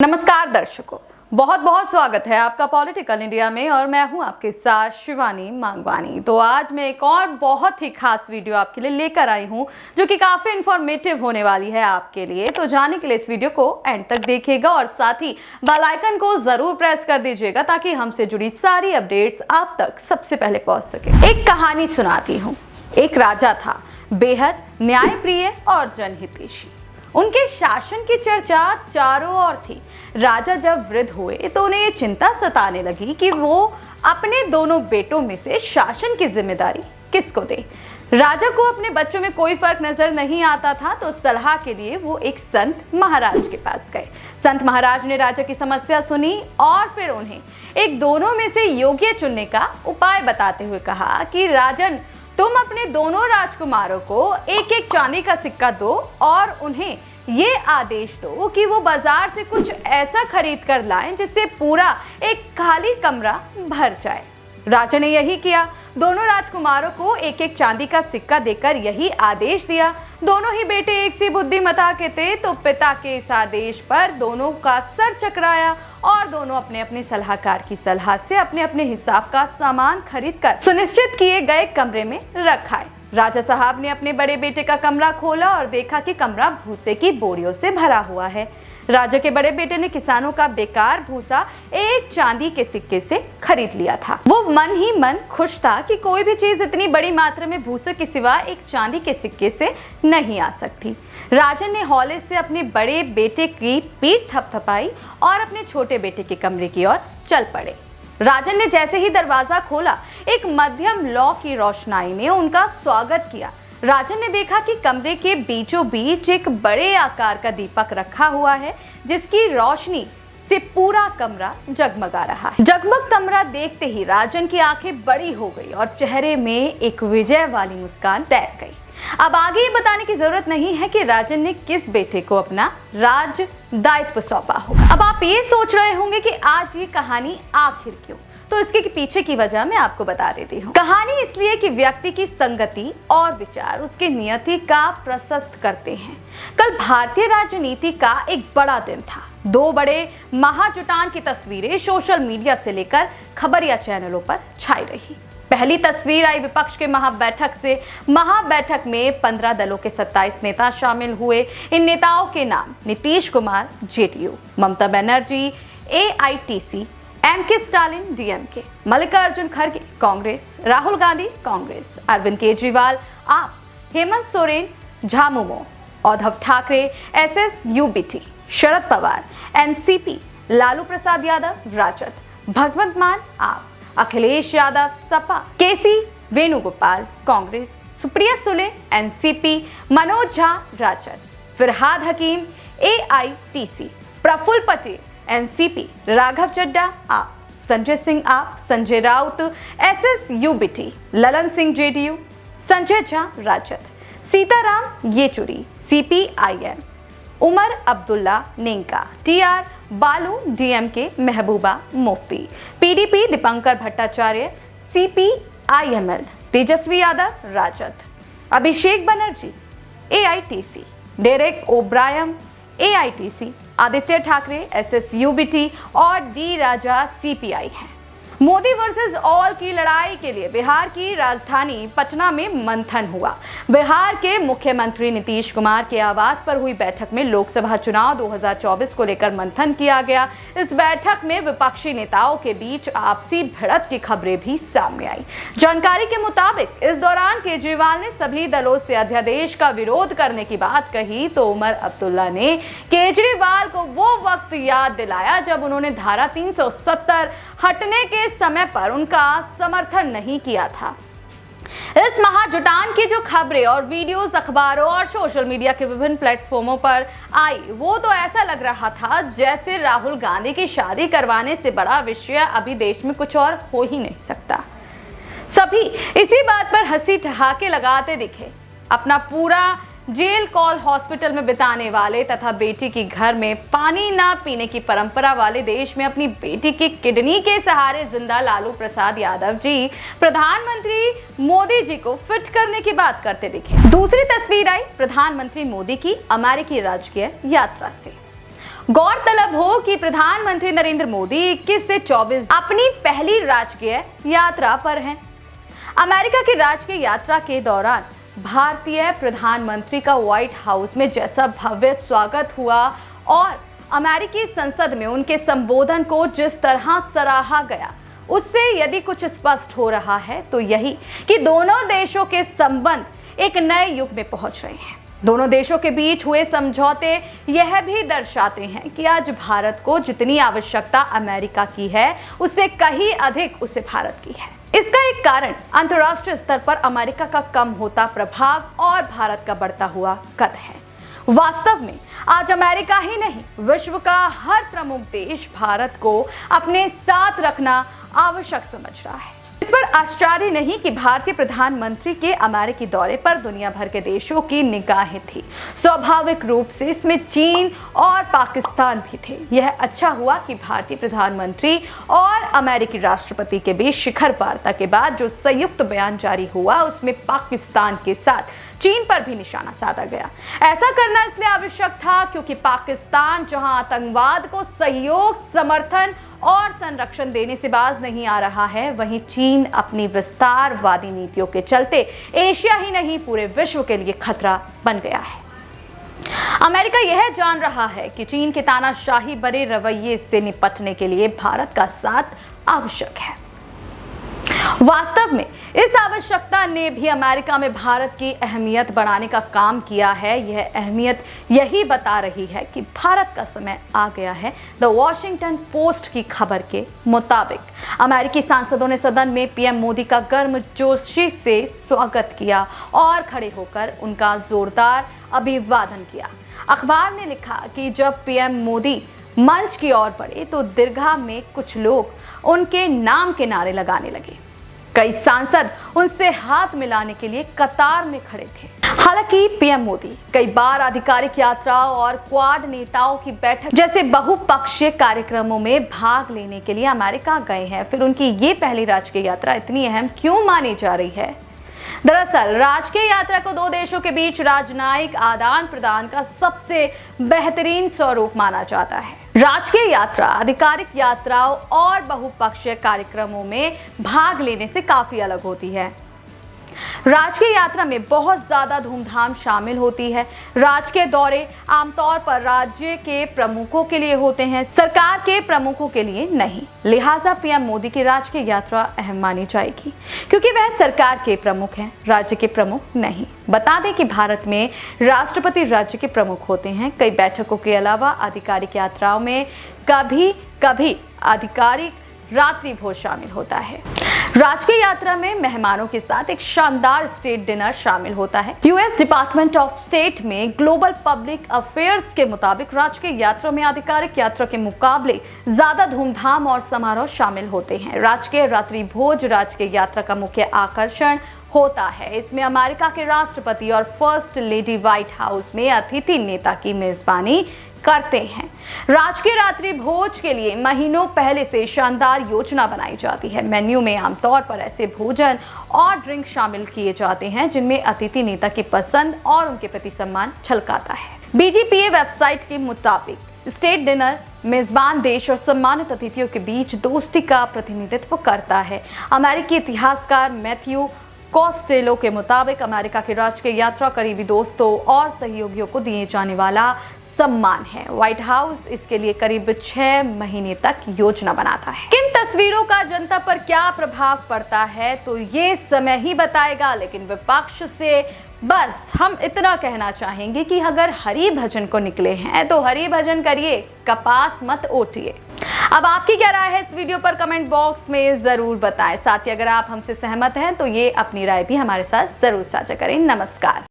नमस्कार दर्शकों, बहुत बहुत स्वागत है आपका पॉलिटिकल इंडिया में और मैं हूं आपके साथ शिवानी मांगवानी। तो आज मैं एक और बहुत ही खास वीडियो आपके लिए लेकर आई हूं जो कि काफ़ी इंफॉर्मेटिव होने वाली है आपके लिए। तो जानने के लिए इस वीडियो को एंड तक देखिएगा और साथ ही बेल आइकन को ज़रूर प्रेस कर दीजिएगा ताकि हमसे जुड़ी सारी अपडेट्स आप तक सबसे पहले पहुँच सके। एक कहानी सुनाती हूँ। एक राजा था, बेहद न्यायप्रिय और जनहितैषी। उनके शासन की चर्चा चारों ओर थी। राजा जब वृद्ध हुए तो उन्हें ये चिंता सताने लगी कि वो अपने दोनों बेटों में से शासन की जिम्मेदारी किसको दे। राजा को अपने बच्चों में कोई फर्क नजर नहीं आता था, तो सलाह के लिए वो एक संत महाराज के पास गए। संत महाराज ने राजा की समस्या सुनी और फिर उन्हें एक दोनों में से योग्य चुनने का उपाय बताते हुए कहा कि राजन, तुम अपने दोनों राजकुमारों को एक एक चांदी का सिक्का दो और उन्हें ये आदेश दो कि वो बाजार से कुछ ऐसा खरीद कर लाएं जिससे पूरा एक खाली कमरा भर जाए। राजा ने यही किया। दोनों राजकुमारों को एक एक चांदी का सिक्का देकर यही आदेश दिया। दोनों ही बेटे एक सी बुद्धिमता के थे, तो पिता के इस आदेश पर दोनों का सर चकराया और दोनों अपने अपने सलाहकार की सलाह से अपने अपने हिसाब का सामान खरीदकर सुनिश्चित किए गए कमरे में रखाए। राजा साहब ने अपने बड़े बेटे का कमरा खोला और देखा कि कमरा भूसे की बोरियों से भरा हुआ है। राजा के बड़े बेटे ने किसानों का बेकार भूसा एक चांदी के सिक्के से खरीद लिया था। वो मन ही मन खुश था कि कोई भी चीज इतनी बड़ी मात्रा में भूसे के सिवा एक चांदी के सिक्के से नहीं आ सकती। राजन ने हौले से अपने बड़े बेटे की पीठ थपथपाई और अपने छोटे बेटे के कमरे की ओर चल पड़े। राजन ने जैसे ही दरवाजा खोला, एक मध्यम लौ की रोशनाई ने उनका स्वागत किया। राजन ने देखा कि कमरे के बीचों बीच एक बड़े आकार का दीपक रखा हुआ है जिसकी रोशनी से पूरा कमरा जगमगा रहा है। जगमग कमरा देखते ही राजन की आंखें बड़ी हो गई और चेहरे में एक विजय वाली मुस्कान तैर गई। अब आगे ये बताने की जरूरत नहीं है कि राजन ने किस बेटे को अपना राज दायित्व सौंपा होगा। अब आप ये सोच रहे होंगे कि आज ये कहानी आखिर क्यों, तो इसके पीछे की वजह मैं आपको बता देती हूँ। कहानी इसलिए कि व्यक्ति की संगति और विचार उसके नियति का प्रशस्त करते हैं। कल भारतीय राजनीति का एक बड़ा दिन था। दो बड़े महाजुटान की तस्वीरें सोशल मीडिया से लेकर खबरिया चैनलों पर छाई रही। पहली तस्वीर आई विपक्ष के महाबैठक से। महाबैठक में 15 दलों के 27 नेता शामिल हुए। इन नेताओं के नाम Nitish Kumar JDU, Mamata Banerjee AITC, MK Stalin DMK, Mallikarjun खड़गे Congress, Rahul Gandhi Congress, Arvind Kejriwal AAP, Hemant Soren Jhamumo, Uddhav Thackeray SSUBT, Sharad Pawar NCP, Lalu Prasad Yadav Rajad, Bhagwant Mann AAP, Akhilesh Yadav Sapa, KC Venugopal Congress, Supriya Sule NCP, Manoj Jha Rajad, Firhad Hakim AITC, Praful Patel NCP, Raghav Chadha AAP, Sanjay Singh AAP, Sanjay Raut SSUBT, Lalan Singh JDU, Sanjay Jha Rajad, Sitaram Yechury CPIM, Omar Abdullah Nenka TR, Baalu DMK, Mehbooba Mufti PDP, Dipankar Bhattacharya CPIML, Tejashwi Yadav Rajad, Abhishek Banerjee AITC, Derek O'Brien AITC, Aditya Thackeray SSUBT और डी राजा सीपीआई हैं। मोदी वर्सेस ऑल की लड़ाई के लिए बिहार की राजधानी पटना में मंथन हुआ। बिहार के मुख्यमंत्री नीतीश कुमार के आवास पर हुई बैठक में लोकसभा चुनाव 2024 को लेकर मंथन किया गया। इस बैठक में विपक्षी नेताओं के बीच आपसी भिड़ंत की खबरें भी सामने आई। जानकारी के मुताबिक इस दौरान केजरीवाल ने सभी दलों से अध्यादेश का विरोध करने की बात कही, तो उमर अब्दुल्ला ने केजरीवाल को वो वक्त याद दिलाया जब उन्होंने धारा 370 हटने के समय पर उनका समर्थन नहीं किया था। इस महाजुटान की जो खबरें और वीडियोस अखबारों और सोशल मीडिया के विभिन्न प्लेटफॉर्मों पर आई, वो तो ऐसा लग रहा था जैसे राहुल गांधी की शादी करवाने से बड़ा विषय अभी देश में कुछ और हो ही नहीं सकता। सभी इसी बात पर हंसी ठहाके लगाते दिखे। अपना पूरा जेल कॉल हॉस्पिटल में बिताने वाले तथा बेटी की घर में पानी ना पीने की परंपरा वाले देश में अपनी बेटी की किडनी के सहारे जिंदा लालू प्रसाद यादव जी प्रधानमंत्री मोदी जी को फिट करने की बात करते दिखे। दूसरी तस्वीर आई प्रधानमंत्री मोदी की अमेरिकी राजकीय यात्रा से। गौरतलब हो कि प्रधानमंत्री नरेंद्र मोदी 21 से 24 अपनी पहली राजकीय यात्रा पर हैं। अमेरिका की राजकीय यात्रा के दौरान भारतीय प्रधानमंत्री का व्हाइट हाउस में जैसा भव्य स्वागत हुआ और अमेरिकी संसद में उनके संबोधन को जिस तरह सराहा गया, उससे यदि कुछ स्पष्ट हो रहा है तो यही कि दोनों देशों के संबंध एक नए युग में पहुंच रहे हैं। दोनों देशों के बीच हुए समझौते यह भी दर्शाते हैं कि आज भारत को जितनी आवश्यकता अमेरिका की है, उससे कहीं अधिक उसे भारत की है। इसका एक कारण अंतर्राष्ट्रीय स्तर पर अमेरिका का कम होता प्रभाव और भारत का बढ़ता हुआ कद है। वास्तव में आज अमेरिका ही नहीं, विश्व का हर प्रमुख देश भारत को अपने साथ रखना आवश्यक समझ रहा है। इस पर आश्चर्य नहीं कि भारतीय प्रधानमंत्री के अमेरिकी दौरे पर दुनिया भर के देशों की निगाहें थी। स्वाभाविक रूप से इसमें चीन और पाकिस्तान भी थे। यह अच्छा हुआ कि भारतीय प्रधानमंत्री और अमेरिकी राष्ट्रपति के बीच शिखर वार्ता के बाद जो संयुक्त बयान जारी हुआ, उसमें पाकिस्तान के साथ चीन पर भी निशाना साधा गया। ऐसा करना इसलिए आवश्यक था क्योंकि पाकिस्तान जहां आतंकवाद को सहयोग, समर्थन और संरक्षण देने से बाज नहीं आ रहा है, वहीं चीन अपनी विस्तारवादी नीतियों के चलते एशिया ही नहीं पूरे विश्व के लिए खतरा बन गया है। अमेरिका यह जान रहा है कि चीन के तानाशाही भरे रवैये से निपटने के लिए भारत का साथ आवश्यक है। वास्तव में इस आवश्यकता ने भी अमेरिका में भारत की अहमियत बढ़ाने का काम किया है। यह अहमियत यही बता रही है कि भारत का समय आ गया है। द वॉशिंगटन पोस्ट की खबर के मुताबिक अमेरिकी सांसदों ने सदन में पीएम मोदी का गर्मजोशी से स्वागत किया और खड़े होकर उनका जोरदार अभिवादन किया। अखबार ने लिखा कि जब पीएम मोदी मंच की ओर बढ़े तो दीर्घा में कुछ लोग उनके नाम के नारे लगाने लगे। कई सांसद उनसे हाथ मिलाने के लिए कतार में खड़े थे। हालांकि पीएम मोदी कई बार आधिकारिक यात्राओं और क्वाड नेताओं की बैठक जैसे बहुपक्षीय कार्यक्रमों में भाग लेने के लिए अमेरिका गए हैं। फिर उनकी ये पहली राजकीय यात्रा इतनी अहम क्यों मानी जा रही है? दरअसल राजकीय यात्रा को दो देशों के बीच राजनयिक आदान प्रदान का सबसे बेहतरीन स्वरूप माना जाता है। राजकीय यात्रा आधिकारिक यात्राओं और बहुपक्षीय कार्यक्रमों में भाग लेने से काफी अलग होती है। राजकीय यात्रा में बहुत ज्यादा धूमधाम शामिल होती है। राजकीय दौरे आमतौर पर राज्य के प्रमुखों के लिए होते हैं, सरकार के प्रमुखों के लिए नहीं। लिहाजा पीएम मोदी की राजकीय यात्रा अहम मानी जाएगी क्योंकि वह सरकार के प्रमुख हैं, राज्य के प्रमुख नहीं। बता दें कि भारत में राष्ट्रपति राज्य के प्रमुख होते हैं। कई बैठकों के अलावा आधिकारिक यात्राओं में कभी कभी आधिकारिक रात्रि भोज शामिल होता है। राजकीय यात्रा में मेहमानों के साथ एक शानदार स्टेट डिनर शामिल होता है। यूएस डिपार्टमेंट ऑफ स्टेट में ग्लोबल पब्लिक अफेयर्स के मुताबिक राजकीय यात्रा में आधिकारिक यात्रा के मुकाबले ज्यादा धूमधाम और समारोह शामिल होते हैं। राजकीय रात्रि भोज राजकीय यात्रा का मुख्य आकर्षण होता है। इसमें अमेरिका के राष्ट्रपति और फर्स्ट लेडी व्हाइट हाउस में अतिथि नेता की मेजबानी करते हैं। राजकीय रात्रि भोज के लिए महीनों पहले से शानदार योजना बनाई जाती है। मेन्यू में आमतौर पर ऐसे भोजन और ड्रिंक शामिल किए जाते हैं जिनमें अतिथि नेता की पसंद और उनके प्रति सम्मान झलकाता है। BGPA वेबसाइट के मुताबिक स्टेट डिनर मेजबान देश और सम्मानित अतिथियों के बीच दोस्ती का प्रतिनिधित्व करता है। अमेरिकी इतिहासकार मैथ्यू कॉस्टेलो के मुताबिक अमेरिका की राजकीय यात्रा करीबी दोस्तों और सहयोगियों को दिए जाने वाला सम्मान है। व्हाइट हाउस इसके लिए करीब 6 महीने तक योजना बनाता है। किन तस्वीरों का जनता पर क्या प्रभाव पड़ता है तो ये समय ही बताएगा, लेकिन विपक्ष से बस हम इतना कहना चाहेंगे कि अगर हरि भजन को निकले हैं तो हरि भजन करिए, कपास मत ओटिए। अब आपकी क्या राय है इस वीडियो पर कमेंट बॉक्स में जरूर बताएं। साथ ही अगर आप हमसे सहमत हैं तो ये अपनी राय भी हमारे साथ जरूर साझा करें। नमस्कार।